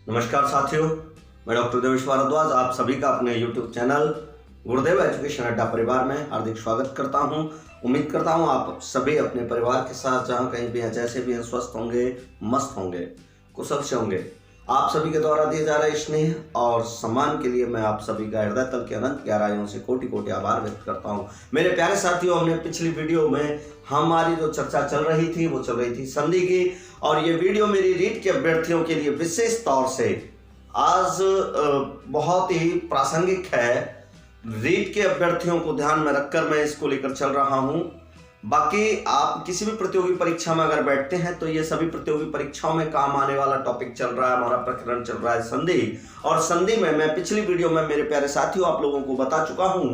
नमस्कार साथियों, मैं डॉक्टर देवेश भारद्वाज आप सभी का अपने YouTube चैनल गुरुदेव एजुकेशन अड्डा परिवार में हार्दिक स्वागत करता हूं। उम्मीद करता हूं आप सभी अपने परिवार के साथ जहां कहीं भी हैं, जैसे भी हैं, स्वस्थ होंगे, मस्त होंगे, कुशल से होंगे। आप सभी के द्वारा दिए जा रहे स्नेह और सम्मान के लिए मैं आप सभी का हृदय तल के अनंत गहराइयों से कोटि कोटि आभार व्यक्त करता हूं। मेरे प्यारे साथियों, हमने पिछली वीडियो में हमारी जो चर्चा चल रही थी वो चल रही थी संधि की, और ये वीडियो मेरी रीट के अभ्यर्थियों के लिए विशेष तौर से आज बहुत ही प्रासंगिक है। रीट के अभ्यर्थियों को ध्यान में रखकर मैं इसको लेकर चल रहा हूं। बाकी आप किसी भी प्रतियोगी परीक्षा में अगर बैठते हैं तो ये सभी प्रतियोगी परीक्षाओं में काम आने वाला टॉपिक चल रहा है। हमारा प्रकरण चल रहा है संधि, और संधि में मैं पिछली वीडियो में मेरे प्यारे साथियों आप लोगों को बता चुका हूं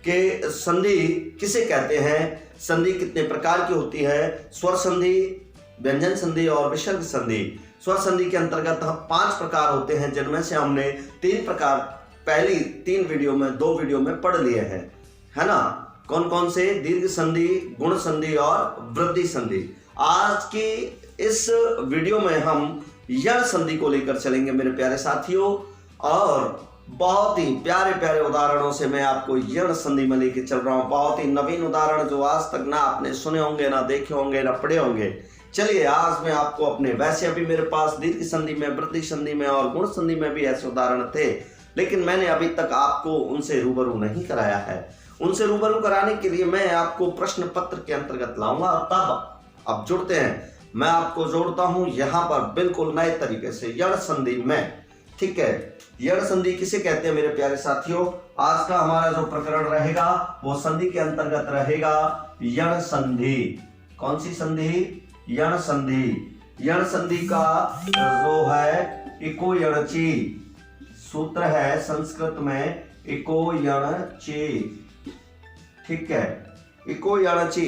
कि संधि किसे कहते हैं, संधि कितने प्रकार की होती है, स्वर संधि, व्यंजन संधि और विसर्ग संधि। स्वर संधि के अंतर्गत 5 प्रकार होते हैं, जिनमें से हमने 3 प्रकार पहली 3 वीडियो में 2 वीडियो में पढ़ लिए हैं, है ना। कौन कौन से? दीर्घ संधि, गुण संधि और वृद्धि संधि। आज की इस वीडियो में हम यण संधि को लेकर चलेंगे मेरे प्यारे साथियों, और बहुत ही प्यारे प्यारे उदाहरणों से मैं आपको यण संधि में लेके चल रहा हूँ। बहुत ही नवीन उदाहरण जो आज तक ना आपने सुने होंगे, ना देखे होंगे, ना पढ़े होंगे। चलिए आज मैं आपको अपने, वैसे अभी मेरे पास दीर्घ संधि में, वृद्धि संधि में और गुण संधि में भी ऐसे उदाहरण थे, लेकिन मैंने अभी तक आपको उनसे रूबरू नहीं कराया है। उनसे रूबरू कराने के लिए मैं आपको प्रश्न पत्र के अंतर्गत लाऊंगा, और तब अब जुड़ते हैं। मैं आपको जोड़ता हूं यहाँ पर बिल्कुल नए तरीके से यण संधि में, ठीक है। यण संधि किसे कहते हैं मेरे प्यारे साथियों? आज का हमारा जो प्रकरण रहेगा वो संधि के अंतर्गत रहेगा यण संधि। कौन सी संधि? यण संधि। यण संधि का जो है इको यणचि सूत्र है, संस्कृत में इको यणचि, ठीक है। इको यणचि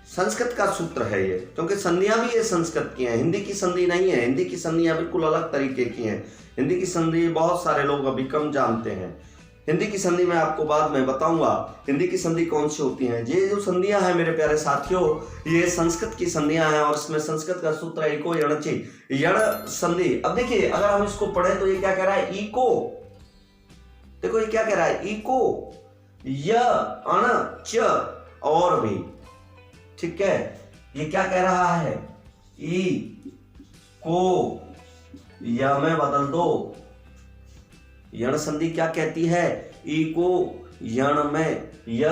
संस्कृत का सूत्र है ये, क्योंकि संधियां भी ये संस्कृत की हैं, हिंदी की संधि नहीं है। हिंदी की संधियां बिल्कुल अलग तरीके की हैं। हिंदी की संधि बहुत सारे लोग अभी कम जानते हैं। हिंदी की संधि मैं आपको बाद में बताऊंगा हिंदी की संधि कौन सी होती हैं। ये जो संधियां हैं मेरे प्यारे साथियों, ये संस्कृत की संधियां हैं, और इसमें संस्कृत का सूत्र है इको यणचि, यण संधि। अब देखिए, अगर हम इसको पढ़ें तो ये क्या कह रहा है? इको, देखो ये क्या कह रहा है? इको य अण च और भी, ठीक है। ये क्या कह रहा है? ई को य में बदल दो। यण संधि क्या कहती है? ई को यण में य,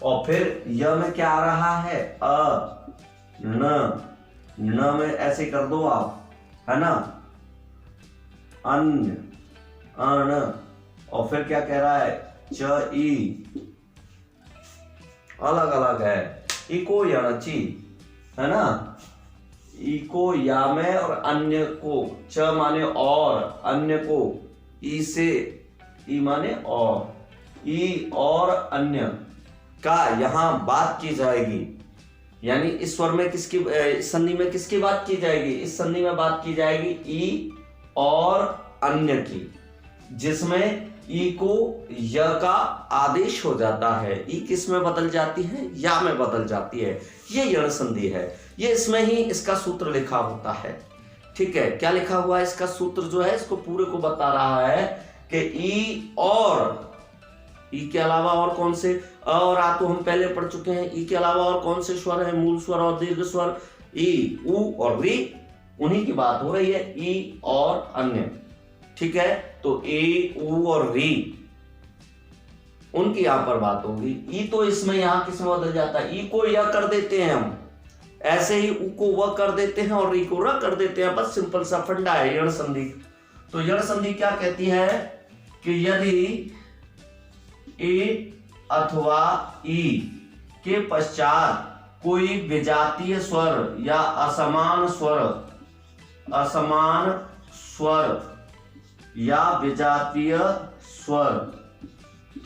और फिर य में क्या आ रहा है? अ न में ऐसे कर दो आप, है ना, अन्य, अण, और फिर क्या कह रहा है? च ई, अलग अलग है। इको यणचि, है ना। इको या में और अन्य को, च माने और, अन्य को ई से, ई माने और, ई और अन्य का यहां बात की जाएगी। यानी इस स्वर में किसकी, इस संधि में किसकी बात की जाएगी? इस संधि में बात की जाएगी ई और अन्य की, जिसमें ई को य का आदेश हो जाता है। ई किस में बदल जाती है? या में बदल जाती है। ये यण संधि है। ये इसमें ही इसका सूत्र लिखा होता है, ठीक है। क्या लिखा हुआ है? इसका सूत्र जो है इसको पूरे को बता रहा है कि ई और, ई के अलावा और कौन से, अ और आ तो हम पहले पढ़ चुके हैं। ई के अलावा और कौन से स्वर है? मूल स्वर और दीर्घ स्वर, ई, उ और री, उन्हीं की बात हो रही है। ई और अन्य, ठीक है। तो ए, उ और री, उनकी यहां पर बात होगी। ई तो इसमें यहां किस में बदल जाता है? ई को य कर देते हैं हम, ऐसे ही उ को व कर देते हैं और री को र कर देते हैं। बस सिंपल सा फंडा है यण संधि। तो यण संधि क्या कहती है कि यदि ए अथवा ई के पश्चात कोई विजातीय स्वर या असमान स्वर या विजातीय स्वर,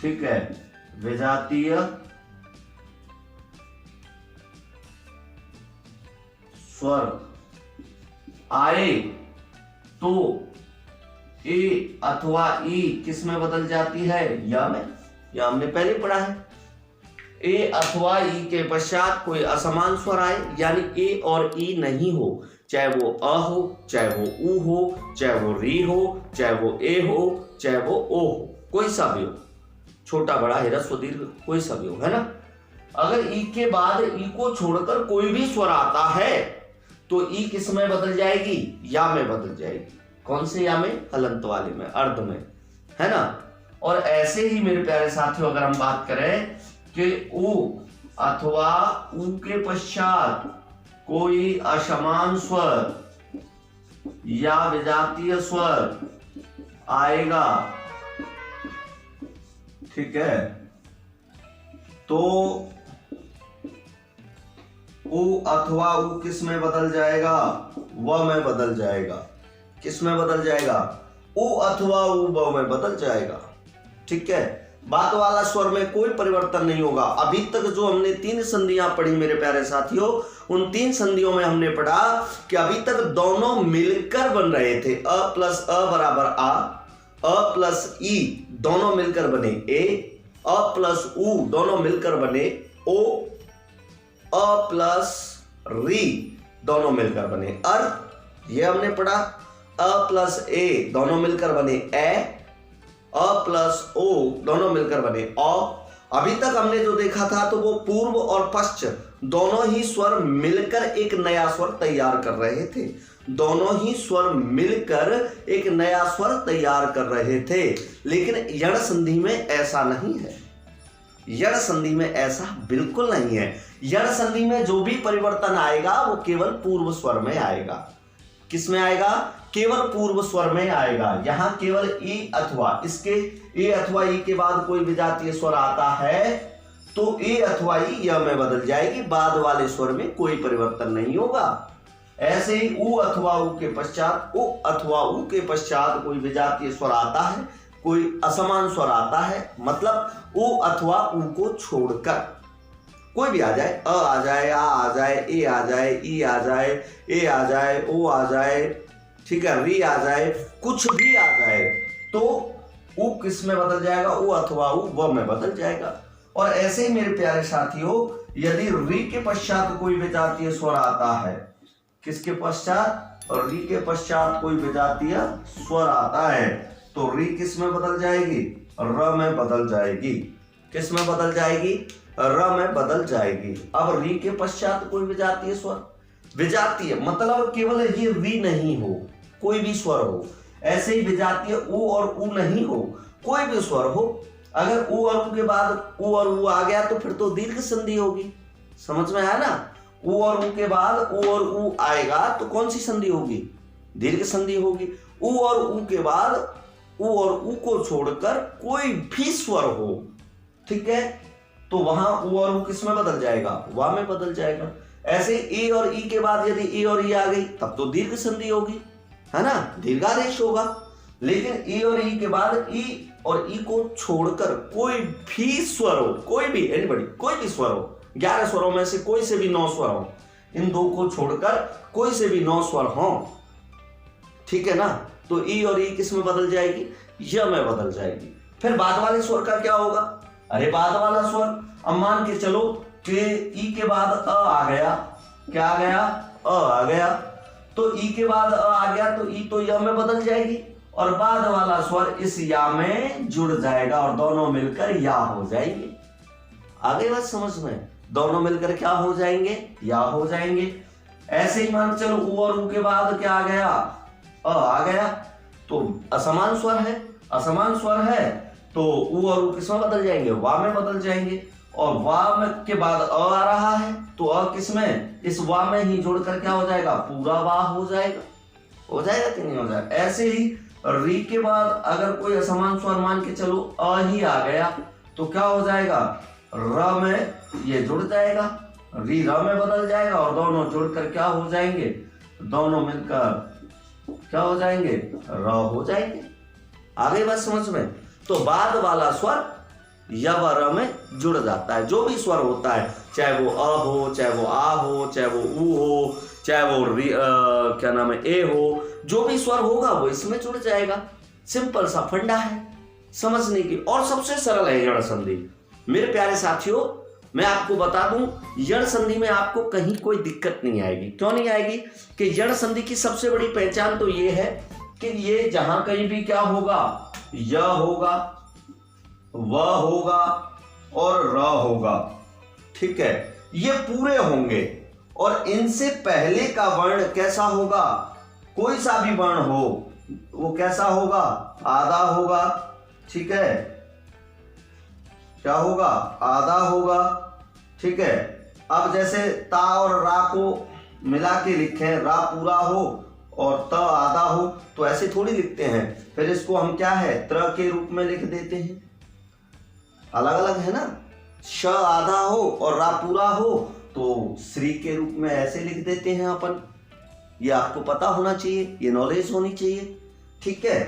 ठीक है, विजातीय स्वर आए तो ए अथवा ई किस में बदल जाती है? या में। या हमने पहले पढ़ा है। ए अथवा ई के पश्चात कोई असमान स्वर आए, यानी ए और ई नहीं हो, चाहे वो अ हो, चाहे वो ऊ हो, चाहे वो री हो, चाहे वो ए हो, चाहे वो ओ हो, कोई सा भी हो, छोटा बड़ा ह्रस्व दीर्घ कोई सा भी हो, है ना। अगर ई के बाद ई को छोड़कर कोई भी स्वर आता है तो ई किस में बदल जाएगी? या में बदल जाएगी। कौन से या में? हलंत वाले में, अर्ध में, है ना। और ऐसे ही मेरे प्यारे साथियों अगर हम बात करें कि ऊ अथवा ऊ के पश्चात कोई असमान स्वर या विजातीय स्वर आएगा, ठीक है, तो ऊ अथवा ऊ किस में बदल जाएगा? व में बदल जाएगा। किस में बदल जाएगा? ऊ अथवा ऊ व में बदल जाएगा, ठीक है। बाद वाला स्वर में कोई परिवर्तन नहीं होगा। अभी तक जो हमने 3 संधियां पढ़ी मेरे प्यारे साथियों, उन 3 संधियों में हमने पढ़ा कि अभी तक दोनों मिलकर बन रहे थे। अ प्लस अ बराबर आ, अ प्लस ई दोनों मिलकर बने ए, अ प्लस ऊ दोनों मिलकर बने ओ, अ प्लस री दोनों मिलकर बने अर, ये हमने पढ़ा। अ प्लस ए दोनों मिलकर बने ए, अ प्लस ओ दोनों मिलकर बने औ। अभी तक हमने जो देखा था तो वो पूर्व और पश्च दोनों ही स्वर मिलकर एक नया स्वर तैयार कर रहे थे। दोनों ही स्वर मिलकर एक नया स्वर तैयार कर रहे थे, लेकिन यण संधि में ऐसा नहीं है। यण संधि में ऐसा बिल्कुल नहीं है। यण संधि में जो भी परिवर्तन आएगा वो केवल पूर्व स्वर में आएगा। किस में आएगा? केवल पूर्व स्वर में आएगा। यहां केवल ई अथवा, इसके ए अथवा ई के बाद कोई विजातीय स्वर आता है तो ए अथवा ई य में बदल जाएगी, बाद वाले स्वर में कोई परिवर्तन नहीं होगा। ऐसे ही ऊ अथवा ऊ के पश्चात, उ अथवा ऊ के पश्चात कोई विजातीय स्वर आता है, कोई असमान स्वर आता है, मतलब ऊ अथवा ऊ को छोड़कर कोई भी आ जाए, अ आ जाए, आ जाए, ए आ जाए, ई आ जाए, ए आ जाए, ओ आ जाए, ठीक है, री आ जाए, कुछ भी आ जाए तो ऊ किस में बदल जाएगा? ऊ अथवा ऊ व में बदल जाएगा। और ऐसे ही मेरे प्यारे साथियों, यदि री के पश्चात कोई विजातीय स्वर आता है, किसके पश्चात? और री के पश्चात कोई विजातीय स्वर आता है तो री किस में बदल जाएगी? र में बदल जाएगी। किस में बदल जाएगी? र में बदल जाएगी। अब री के पश्चात कोई विजातीय स्वर, विजातीय मतलब केवल ये री नहीं हो, कोई भी स्वर हो। ऐसे ही विजातीय ऊ और ऊ नहीं हो, कोई भी स्वर हो। अगर ऊ और ऊ के बाद ऊ और ऊ आ गया तो फिर तो दीर्घ संधि होगी। समझ में आया ना? ऊ और ऊ के बाद ऊ और ऊ आएगा तो कौन सी संधि होगी? दीर्घ संधि होगी। ऊ और ऊ के बाद ऊ और ऊ को छोड़कर कोई भी स्वर हो, ठीक है, तो वहां ऊ और ऊ किस में बदल जाएगा? वा में बदल जाएगा। ऐसे ए और ई के बाद यदि ए और ई आ गई तब तो दीर्घ संधि होगी, है ना, दीर्घादेश होगा। लेकिन ए और ई के बाद ई और ई को छोड़कर कोई भी स्वर हो, कोई भी एनीबॉडी, कोई भी स्वर हो, 11 स्वरों में से कोई से भी 9 स्वर हो, इन दो को छोड़कर कोई से भी 9 स्वर हो, ठीक है ना, तो ई और ई किस में बदल जाएगी? य में बदल जाएगी। फिर बाद वाले स्वर का क्या होगा? अरे बाद वाला स्वर, अब मान के चलो कि ई के बाद अ आ गया, क्या आ गया? अ आ गया, तो ई के बाद अ आ गया तो ई तो य में बदल जाएगी और बाद वाला स्वर इस या में जुड़ जाएगा और दोनों मिलकर या हो जाएंगे। आगे बात समझ में? दोनों मिलकर क्या हो जाएंगे? या हो जाएंगे। ऐसे ही मान चलो ऊ और ऊ के बाद क्या आ गया? अ आ गया, तो असमान स्वर है, असमान स्वर है तो ऊ और ऊ किस में बदल जाएंगे? वा में बदल जाएंगे। और वा में के बाद अ आ रहा है तो अ किस में? इस वा में ही जोड़कर क्या हो जाएगा? पूरा वा हो जाएगा। हो जाएगा कि नहीं हो जाएगा? ऐसे ही री के बाद अगर कोई असमान स्वर मान के चलो अ ही आ गया तो क्या हो जाएगा? र में ये जुड़ जाएगा, री र में बदल जाएगा और दोनों जुड़कर क्या हो जाएंगे? दोनों मिलकर क्या हो जाएंगे? र हो जाएंगे। आगे बात समझ में? तो बाद वाला स्वर य व र में जुड़ जाता है। जो भी स्वर होता है, चाहे वो अ हो, चाहे वो आ हो, चाहे वो ऊ हो, चाहे वो क्या नाम है, ए हो, जो भी स्वर होगा वो इसमें जुड़ जाएगा। सिंपल सा फंडा है समझने की, और सबसे सरल है यण संधि। मेरे प्यारे साथियों, मैं आपको बता दूं, यण संधि में आपको कहीं कोई दिक्कत नहीं आएगी। क्यों नहीं आएगी? कि यण संधि की सबसे बड़ी पहचान तो ये है कि ये जहां कहीं भी क्या होगा, य होगा, व होगा और र होगा, ठीक है, ये पूरे होंगे और इनसे पहले का वर्ण कैसा होगा, कोई सा भी वर्ण हो वो कैसा होगा, आधा होगा, ठीक है, क्या होगा, आधा होगा, ठीक है। अब जैसे ता और रा को मिला के लिखें, रा पूरा हो और त आधा हो, तो ऐसे थोड़ी लिखते हैं। फिर इसको हम क्या है, त्र के रूप में लिख देते हैं, अलग अलग है ना। श आधा हो और रा पूरा हो तो श्री के रूप में ऐसे लिख देते हैं अपन। ये आपको पता होना चाहिए, ये नॉलेज होनी चाहिए, ठीक है।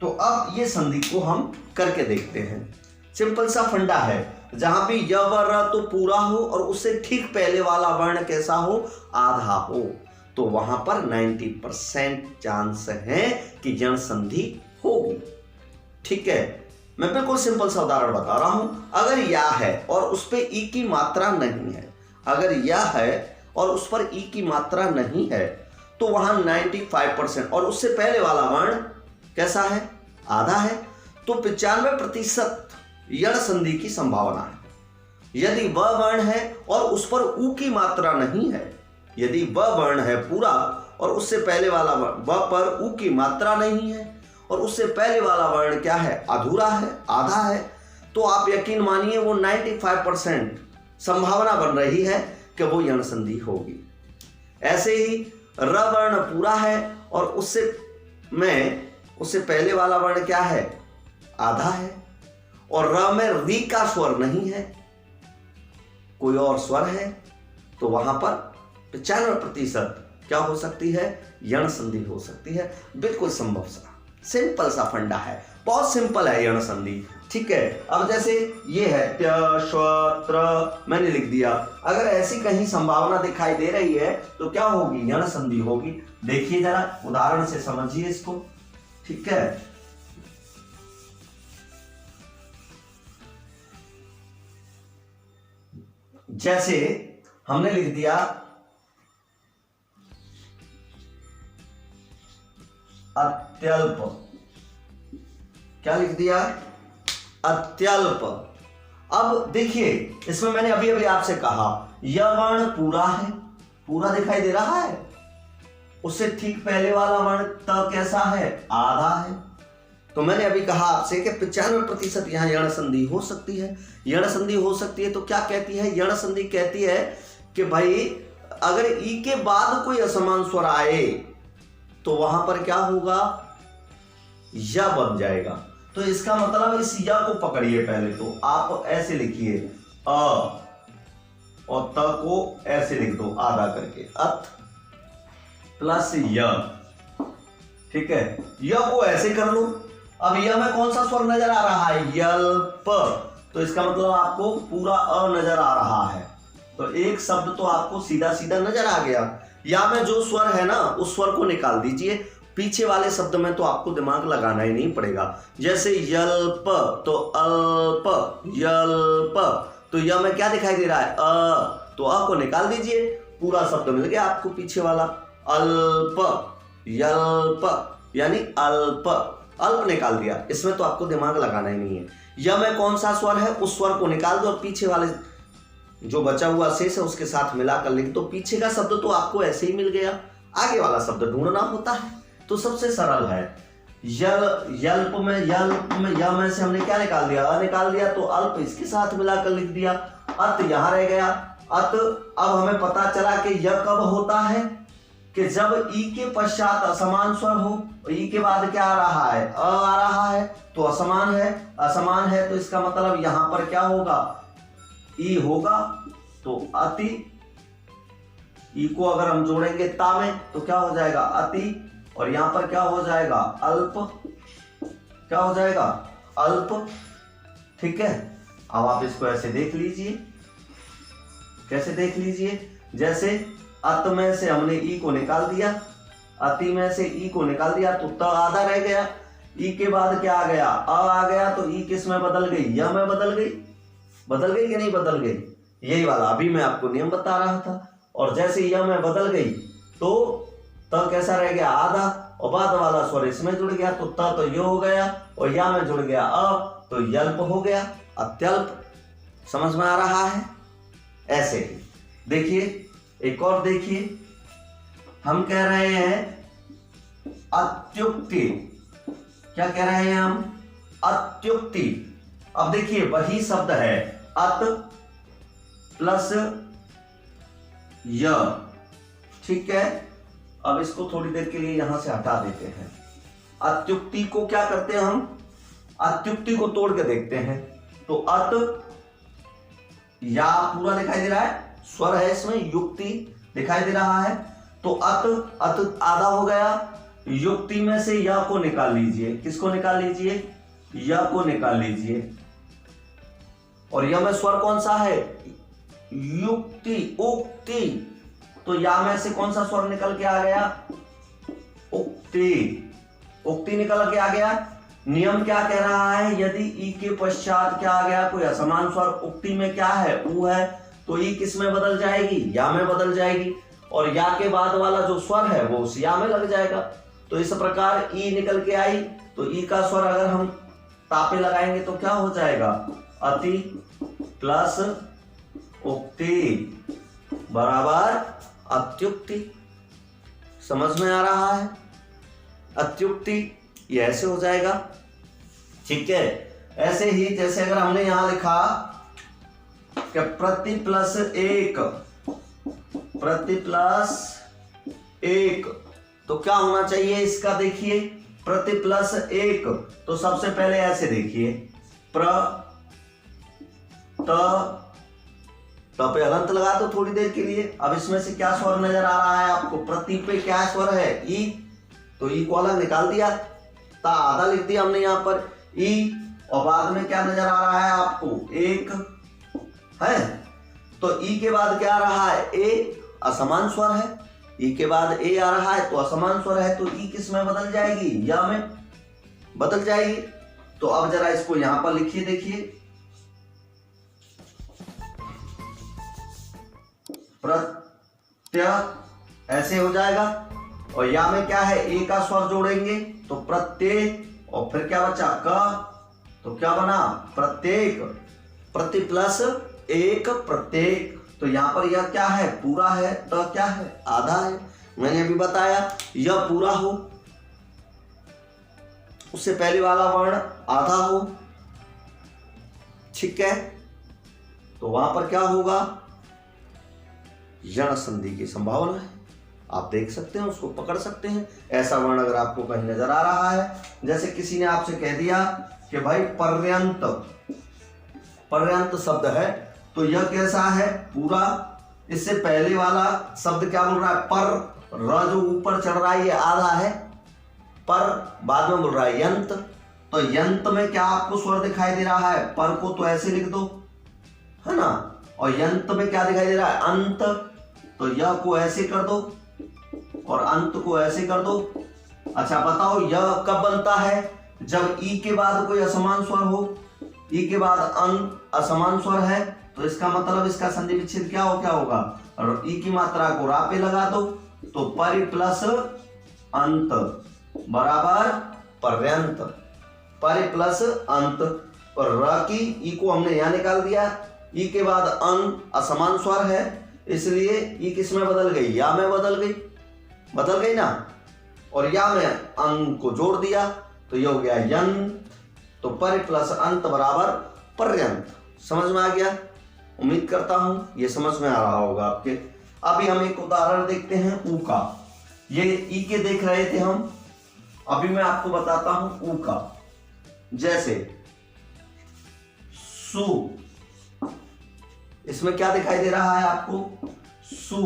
तो अब ये संधि को हम करके देखते हैं। सिंपल सा फंडा है, जहां भी य व र तो पूरा हो और उससे ठीक पहले वाला वर्ण कैसा हो, आधा हो, तो वहां पर 90% चांस है कि यण संधि होगी, ठीक है। मैं बिल्कुल सिंपल सा उदाहरण बता रहा हूं। अगर या है और उस पर ई की मात्रा नहीं है, अगर या है और उस पर ई की मात्रा नहीं है, तो वहां 95% और उससे पहले वाला वर्ण कैसा है, आधा है, तो 95% यण संधि की संभावना है। यदि व वर्ण है और उस पर उ की मात्रा नहीं है, यदि व वर्ण है पूरा और उससे पहले वाला वर्ण व पर उ की मात्रा नहीं है और उससे पहले वाला वर्ण क्या है, अधूरा है, आधा है, तो आप यकीन मानिए वो 95% संभावना बन रही है कि वो यण संधि होगी। ऐसे ही र वर्ण पूरा है और उससे पहले वाला वर्ण क्या है, आधा है, और र में री का स्वर नहीं है, कोई और स्वर है, तो वहां पर 95% क्या हो सकती है, यण संधि हो सकती है। बिल्कुल संभव सा सिंपल सा फंडा है, बहुत सिंपल है यण संधि, ठीक है। अब जैसे ये है त्य श्व त्र, मैंने लिख दिया। अगर ऐसी कहीं संभावना दिखाई दे रही है तो क्या होगी, यण संधि होगी। देखिए जरा उदाहरण से समझिए इसको, ठीक है। जैसे हमने लिख दिया अत्यल्प, क्या लिख दिया, अत्यल्प। अब देखिए इसमें मैंने अभी अभी आपसे कहा यह वर्ण पूरा है, पूरा दिखाई दे रहा है, उससे ठीक पहले वाला वर्ण त कैसा है, आधा है। तो मैंने अभी कहा आपसे कि 95% यहां यण संधि हो सकती है। यण संधि हो सकती है तो क्या कहती है, यण संधि कहती है कि भाई अगर ई के बाद कोई असमान स्वर आए तो वहां पर क्या होगा, या बन जाएगा। तो इसका मतलब इस या को पकड़िए, पहले तो आप ऐसे लिखिए अ और त को ऐसे लिख दो आधा करके, अत प्लस य, ठीक है। य को ऐसे कर लो। अब य में कौन सा स्वर नजर आ रहा है, यल्प, तो इसका मतलब आपको पूरा अ नजर आ रहा है, तो एक शब्द तो आपको सीधा सीधा नजर आ गया। या में जो स्वर है ना उस स्वर को निकाल दीजिए, पीछे वाले शब्द में तो आपको दिमाग लगाना ही नहीं पड़ेगा। जैसे यल्प तो अल्प, यल्प तो य में क्या दिखाई दे रहा है, अ, तो अ को निकाल दीजिए, पूरा शब्द मिल गया आपको पीछे वाला। अल्प, यल्प यानी अल्प, अल्प निकाल दिया, इसमें तो आपको दिमाग लगाना ही नहीं है। य में कौन सा स्वर है उस स्वर को निकाल दो और पीछे वाले जो बचा हुआ शेष है उसके साथ मिलाकर लिख दो। पीछे का शब्द तो आपको ऐसे ही मिल गया, आगे वाला शब्द ढूंढना होता है, तो सबसे सरल है यल्प में या में से हमने क्या निकाल दिया, अ निकाल दिया, तो अल्प इसके साथ मिलाकर लिख दिया। अत यहां रह गया, अत। अब हमें पता चला कि यह कब होता है, कि जब ई के पश्चात असमान स्वर हो, ई के बाद क्या आ रहा है, अ आ रहा है, तो असमान है, असमान है, तो इसका मतलब यहां पर क्या होगा, ई होगा, तो अति। ई को अगर हम जोड़ेंगे ता में तो क्या हो जाएगा, अति, और यहां पर क्या हो जाएगा, अल्प, क्या हो जाएगा, अल्प, ठीक है। अब आप इसको ऐसे देख लीजिए, कैसे देख लीजिए, जैसे अत में से हमने ई को निकाल दिया, अति में से ई को निकाल दिया तो त आधा रह गया, ई के बाद क्या आ गया, अ आ गया, तो ई किस में बदल गई, य में बदल गई, बदल गई कि नहीं बदल गई, यही वाला अभी मैं आपको नियम बता रहा था। और जैसे यह में बदल गई तो त कैसा रह गया आधा, और बाद वाला स्वर इसमें जुड़ गया तो त तो यो हो गया, और या में जुड़ गया अ तो यल्प हो गया, अत्यल्प। समझ में आ रहा है? ऐसे ही देखिए, एक और देखिए, हम कह रहे हैं अत्युक्ति। क्या कह रहे हैं हम? अत्युक्ति। अब देखिए वही शब्द है अत प्लस य, ठीक है। अब इसको थोड़ी देर के लिए यहां से हटा देते हैं। अत्युक्ति को क्या करते हैं हम? अत्युक्ति को तोड़ के देखते हैं। तो अत या पूरा दिखाई दे रहा है, स्वर है इसमें, युक्ति दिखाई दे रहा है। तो अत आधा हो गया, युक्ति में से या को निकाल लीजिए। किसको निकाल लीजिए? या को निकाल लीजिए। और या में स्वर कौन सा है? युक्ति, उक्ति। तो या में से कौन सा स्वर निकल के आ गया? उक्ति। उक्ति निकल के आ गया। नियम क्या कह रहा है? यदि ई के पश्चात क्या आ गया? कोई असमान स्वर, उक्ति में क्या है? ऊ है, तो ई किस में बदल जाएगी? या में बदल जाएगी। और या के बाद वाला जो स्वर है वो उस या में लग जाएगा। तो इस प्रकार ई निकल के आई, तो ई का स्वर अगर हम तापे लगाएंगे तो क्या हो जाएगा? अति प्लस उक्ति बराबर अत्युक्ति। समझ में आ रहा है? अत्युक्ति ये ऐसे हो जाएगा, ठीक है। ऐसे ही जैसे अगर हमने यहां लिखा कि प्रति प्लस एक, प्रति प्लस एक, तो क्या होना चाहिए इसका? देखिए प्रति प्लस एक, तो सबसे पहले ऐसे देखिए, प्र त पे अगंत लगा दो थोड़ी देर के लिए। अब इसमें से क्या स्वर नजर आ रहा है आपको? प्रति पे क्या स्वर है? ई, तो ई को अलग निकाल दिया, ता आधा लिख दिया हमने यहाँ पर, ई। और बाद में क्या नजर आ रहा है आपको? एक है। तो ई के बाद क्या आ रहा है? ए, असमान स्वर है। ई के बाद ए आ रहा है तो असमान स्वर है, तो ई किस में बदल जाएगी? या में बदल जाएगी। तो अब जरा इसको यहां पर लिखिए, देखिए, प्रत्यय ऐसे हो जाएगा। और या में क्या है? ए का स्वर जोड़ेंगे तो प्रत्यय, और फिर क्या बचा? क, तो क्या बना? प्रत्येक। प्रति प्लस एक, प्रत्येक। तो यहां पर यह क्या है? पूरा है, तो क्या है? आधा है। मैंने अभी बताया यह पूरा हो, उससे पहले वाला वर्ण आधा हो, ठीक है। तो वहां पर क्या होगा? यण संधि की संभावना है। आप देख सकते हैं, उसको पकड़ सकते हैं। ऐसा वर्ण अगर आपको कहीं नजर आ रहा है, जैसे किसी ने आपसे कह दिया कि भाई पर्यंत, पर्यंत शब्द है, तो यह कैसा है? पूरा। इससे पहले वाला शब्द क्या बोल रहा है? पर। र जो ऊपर चढ़ रहा है ये आधा है, पर बाद में बोल रहा है यंत। तो यंत में क्या आपको स्वर दिखाई दे रहा है? पर को तो ऐसे लिख दो, है ना। और यंत में क्या दिखाई दे रहा है? अंत। तो यह को ऐसे कर दो और अंत को ऐसे कर दो। अच्छा बताओ यह कब बनता है? जब ई के बाद कोई असमान स्वर हो। ई के बाद अन असमान स्वर है, तो इसका मतलब इसका संधि विच्छेद क्या होगा? और ई की मात्रा को रा पे लगा दो, तो परि प्लस अंत बराबर पर्यंत। परि प्लस अंत, और र की ई को हमने यहां निकाल दिया। ई के बाद अन असमान स्वर है, इसलिए ई किस में बदल गई? या में बदल गई ना। और या में अं को जोड़ दिया, तो ये हो गया यन। तो परि प्लस अंत बराबर पर्यंत। समझ में आ गया? उम्मीद करता हूं ये समझ में आ रहा होगा आपके। अभी हम एक उदाहरण देखते हैं ऊ का। ये ई के देख रहे थे हम, अभी मैं आपको बताता हूं ऊ का। जैसे सु, इसमें क्या दिखाई दे रहा है आपको? सु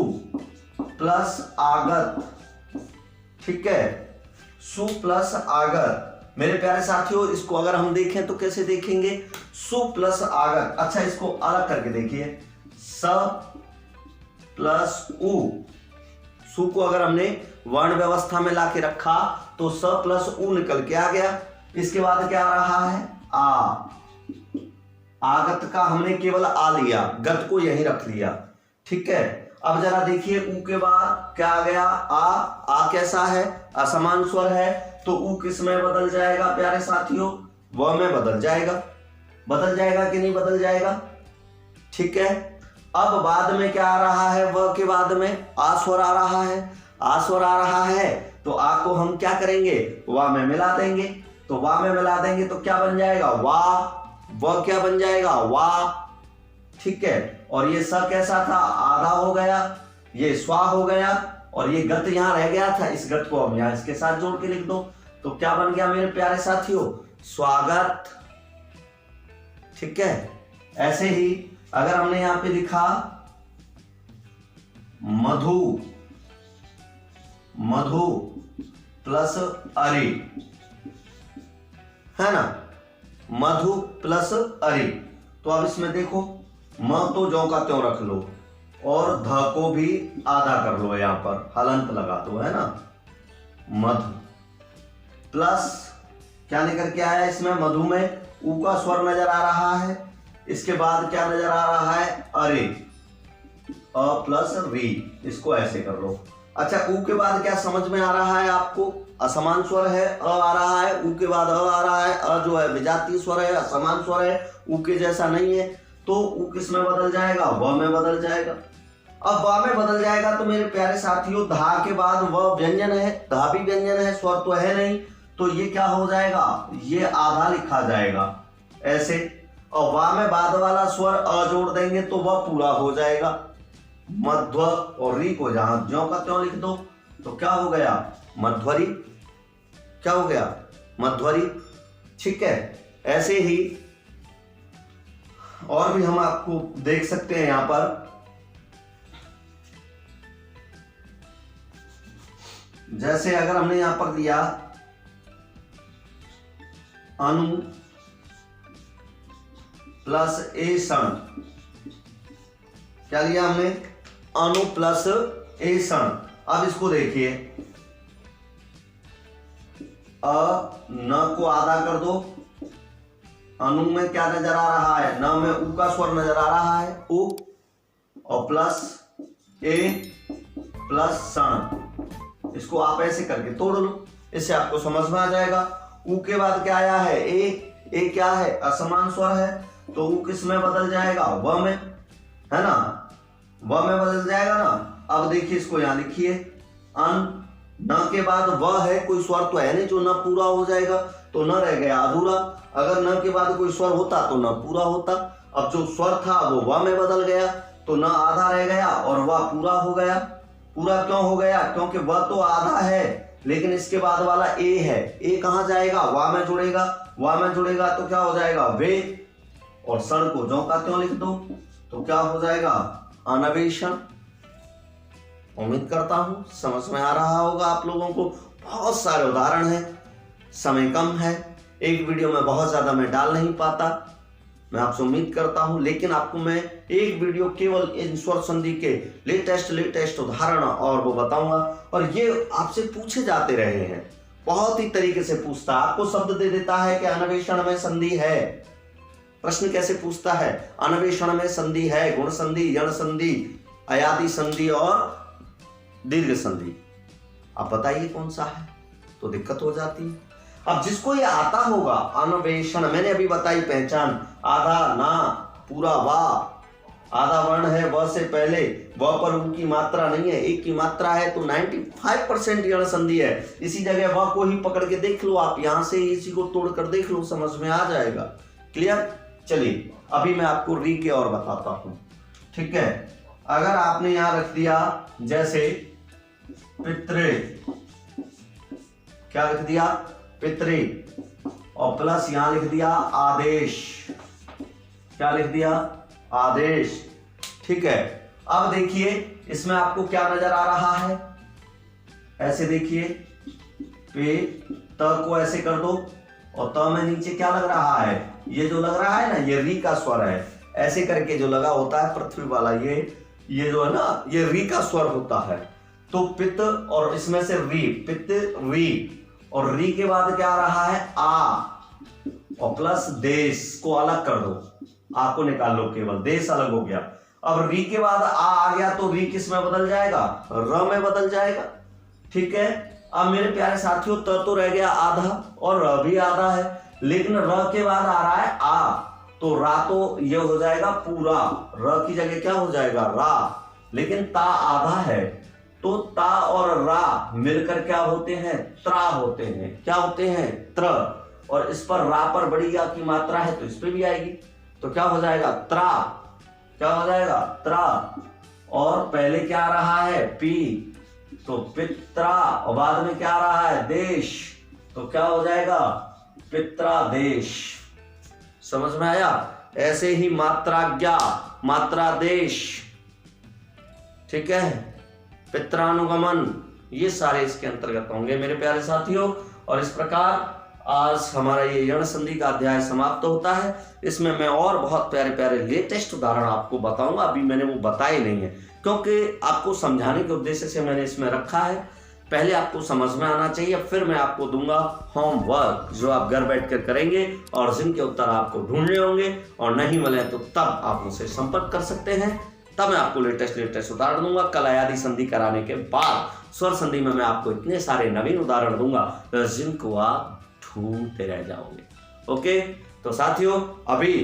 प्लस आगत, ठीक है। सु प्लस आगत। मेरे प्यारे साथियों, इसको अगर हम देखें तो कैसे देखेंगे? सु प्लस आगत। अच्छा इसको अलग करके देखिए, स प्लस उ। सु को अगर हमने वर्ण व्यवस्था में लाके रखा तो स प्लस उ निकल के आ गया। इसके बाद क्या आ रहा है? आ। आगत का हमने केवल आ लिया, गत को यहीं रख लिया। ठीक है, अब जरा देखिए ऊ के बाद क्या आ गया, आ कैसा है, असमान स्वर है, तो ऊ किस में बदल जाएगा प्यारे साथियों, व में बदल जाएगा। बदल जाएगा कि नहीं बदल जाएगा? ठीक है, अब बाद में क्या आ रहा है, व के बाद में आ स्वर आ रहा है। आ स्वर आ रहा है तो आ को हम क्या करेंगे, वा में मिला देंगे। तो वा में मिला देंगे तो क्या बन जाएगा, वा। व क्या बन जाएगा, वा। ठीक है, और ये स कैसा था, आधा हो गया, ये स्वा हो गया, और ये गत यहां रह गया था, इस गत को हम यहां इसके साथ जोड़ के लिख दो। तो क्या बन गया मेरे प्यारे साथियों, स्वागत। ठीक है, ऐसे ही अगर हमने यहां पे लिखा मधु, मधु प्लस अरि, है ना, मधु प्लस अरि, तो अब इसमें देखो म तो ज्यों का त्यों रख लो और ध को भी आधा कर लो, यहां पर हलंत लगा दो, है ना। मधु प्लस क्या निकल के आया इसमें, मधु में ऊ का स्वर नजर आ रहा है, इसके बाद क्या नजर आ रहा है, अरे, अ प्लस री, इसको ऐसे कर लो। अच्छा, ऊ के बाद क्या समझ में आ रहा है आपको, असमान स्वर है, अ आ रहा है, ऊ के बाद अ आ रहा है, अ जो है विजातीय स्वर है, असमान स्वर है, ऊ के जैसा नहीं है, तो ऊ किस में बदल जाएगा, व में बदल जाएगा। अब व में बदल जाएगा तो मेरे प्यारे साथियों धा के बाद व व्यंजन है, धा भी व्यंजन है, स्वर तो है नहीं, तो ये क्या हो जाएगा, ये आधा लिखा जाएगा ऐसे, और वा में बाद वाला स्वर अ जोड़ देंगे तो वह पूरा हो जाएगा। मध्व और री को जहां ज्यों का त्यों लिख दो तो क्या हो गया, मध्वरी। क्या हो गया, मध्वरी। ठीक है, ऐसे ही और भी हम आपको देख सकते हैं यहां पर, जैसे अगर हमने यहां पर दिया अनु प्लस ए षण, क्या लिया हमने, अनु प्लस ए षण। अब इसको देखिए, अ न को आधा कर दो, अनु में क्या नजर आ रहा है, न में ऊ का स्वर नजर आ रहा है, ऊ, और प्लस ए प्लस षण, इसको आप ऐसे करके तोड़ लो, इससे आपको समझ में आ जाएगा। ऊ के बाद क्या आया है, ए क्या है, असमान स्वर है, तो ऊ किस में बदल जाएगा, व में, है ना, व में बदल जाएगा ना। अब देखिए इसको यहां लिखिए, अन, न के बाद व है, कोई स्वर तो है नहीं जो न पूरा हो जाएगा, तो न रह गया अधूरा। अगर न के बाद कोई स्वर होता तो न पूरा होता। अब जो स्वर था वो व में बदल गया, तो न आधा रह गया और वह पूरा हो गया। पूरा क्यों हो गया, क्योंकि वह तो आधा है, लेकिन इसके बाद वाला ए है, ए कहां जाएगा, वा में जुड़ेगा, वा में जुड़ेगा तो क्या हो जाएगा, वे, और षण को ज्यों का त्यों लिख दो तो क्या हो जाएगा, अनवेषण। उम्मीद करता हूं समझ में आ रहा होगा आप लोगों को। बहुत सारे उदाहरण हैं, समय कम है, एक वीडियो में बहुत ज्यादा मैं डाल नहीं पाता, मैं आपसे उम्मीद करता हूं, लेकिन आपको मैं एक वीडियो केवल इन स्वर संधि के लेटेस्ट उदाहरण और वो बताऊंगा। और ये आपसे पूछे जाते रहे हैं, बहुत ही तरीके से पूछता है, आपको शब्द दे देता है कि अन्वेषण में संधि है। प्रश्न कैसे पूछता है, अन्वेषण में संधि है, गुण संधि, यण संधि, अयादि संधि और दीर्घ संधि, आप बताइए कौन सा है, तो दिक्कत हो जाती है। अब जिसको ये आता होगा, अन्वेषण, मैंने अभी बताई पहचान, आधा ना, पूरा वा, आधा वर्ण है व से पहले, व पर ऊ की मात्रा नहीं है, एक की मात्रा है, तो 95% यण संधि है। इसी जगह व को ही पकड़ के देख लो आप, यहां से इसी को तोड़कर देख लो, समझ में आ जाएगा। क्लियर? चलिए अभी मैं आपको री के और बताता हूं। ठीक है, अगर आपने यहां रख दिया जैसे पितृ, क्या लिख दिया, पितृ, और प्लस यहां लिख दिया आदेश, क्या लिख दिया, आदेश। ठीक है, अब देखिए इसमें आपको क्या नजर आ रहा है, ऐसे देखिए, पे त को ऐसे कर दो, और त में नीचे क्या लग रहा है, ये जो लग रहा है ना, ये री का स्वर है, ऐसे करके जो लगा होता है पृथ्वी वाला, ये जो है ना, ये री का स्वर होता है। तो पित्त और इसमें से री, पित्त री, और री के बाद क्या आ रहा है, आ, और प्लस देश को अलग कर दो, आ को निकाल लो केवल, देश अलग हो गया। अब री के बाद आ गया तो री किस में बदल जाएगा, र में बदल जाएगा। ठीक है, अब मेरे प्यारे साथियों तो रह गया आधा और र भी आधा है, लेकिन र के बाद आ रहा है आ, तो रा तो ये हो जाएगा पूरा, र की जगह क्या हो जाएगा रा, लेकिन ता आधा है तो ता और रा मिलकर क्या होते हैं, त्रा होते हैं। क्या होते हैं, त्र। और इस पर रा पर बड़ी या की मात्रा है तो इस पे भी आएगी, तो क्या हो जाएगा त्रा। क्या हो जाएगा त्रा। और पहले क्या आ रहा है पी, तो पित्रा, और बाद में क्या आ रहा है देश, तो क्या हो जाएगा पित्रा देश। समझ में आया। ऐसे ही मात्राज्ञा, मात्रा देश, ठीक है, पित्रानुगमन, ये सारे इसके अंतर्गत होंगे मेरे प्यारे साथियों। और इस प्रकार आज हमारा ये यण संधि का अध्याय समाप्त होता है। इसमें मैं और बहुत प्यारे प्यारे लेटेस्ट उदाहरण आपको बताऊंगा, अभी मैंने वो बताए नहीं है क्योंकि आपको समझाने के उद्देश्य से मैंने इसमें रखा है। पहले आपको समझ में आना चाहिए, फिर मैं आपको दूंगा होमवर्क जो आप घर बैठकर करेंगे और जिनके उत्तर आपको ढूंढने होंगे, और नहीं मिले तो तब आप मुझसे संपर्क कर सकते हैं, तब मैं आपको लेटेस्ट उदाहरण दूंगा। कलयादि संधि कराने के बाद स्वर संधि में मैं आपको इतने सारे नवीन उदाहरण दूंगा जिनको आप ढूंढते रह जाओगे। ओके, तो साथियों अभी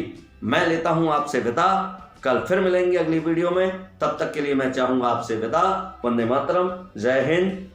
मैं लेता हूं आपसे विदा, कल फिर मिलेंगे अगली वीडियो में। तब तक के लिए मैं चाहूंगा आपसे विदा। वंदे मातरम, जय हिंद,